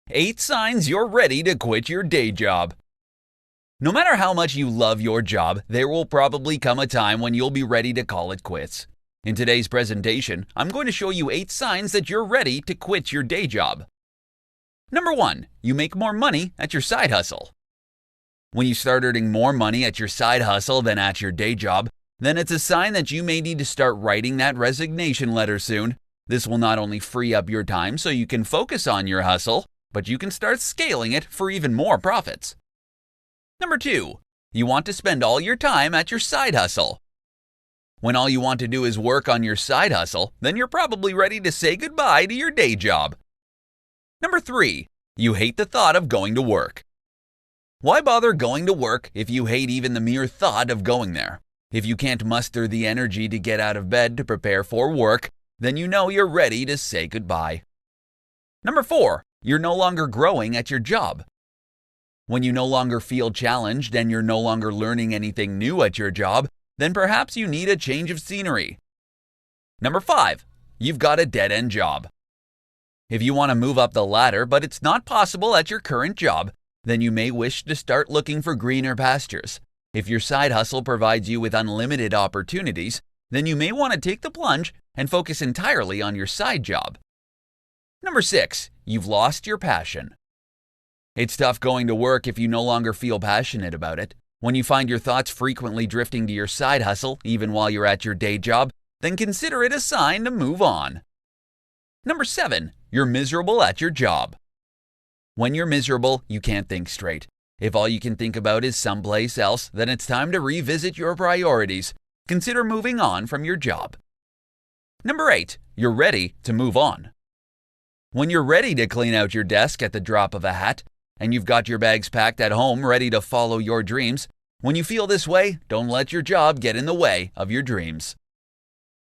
8 signs you're ready to quit your day job. No matter how much you love your job, there will probably come a time when you'll be ready to call it quits. In today's presentation, I'm going to show you 8 signs that you're ready to quit your day job. Number 1, you make more money at your side hustle. When you start earning more money at your side hustle than at your day job, then it's a sign that you may need to start writing that resignation letter soon. This will not only free up your time so you can focus on your hustle, but you can start scaling it for even more profits. Number 2, you want to spend all your time at your side hustle. When all you want to do is work on your side hustle, then you're probably ready to say goodbye to your day job. Number 3, you hate the thought of going to work. Why bother going to work if you hate even the mere thought of going there? If you can't muster the energy to get out of bed to prepare for work, then you know you're ready to say goodbye. Number 4, you're no longer growing at your job. When you no longer feel challenged and you're no longer learning anything new at your job, then perhaps you need a change of scenery. Number 5, you've got a dead-end job. If you want to move up the ladder but it's not possible at your current job, then you may wish to start looking for greener pastures. If your side hustle provides you with unlimited opportunities, then you may want to take the plunge and focus entirely on your side job. Number 6, you've lost your passion. It's tough going to work if you no longer feel passionate about it. When you find your thoughts frequently drifting to your side hustle, even while you're at your day job, then consider it a sign to move on. Number 7, you're miserable at your job. When you're miserable, you can't think straight. If all you can think about is someplace else, then it's time to revisit your priorities. Consider moving on from your job. Number 8, you're ready to move on. When you're ready to clean out your desk at the drop of a hat, and you've got your bags packed at home ready to follow your dreams, when you feel this way, don't let your job get in the way of your dreams.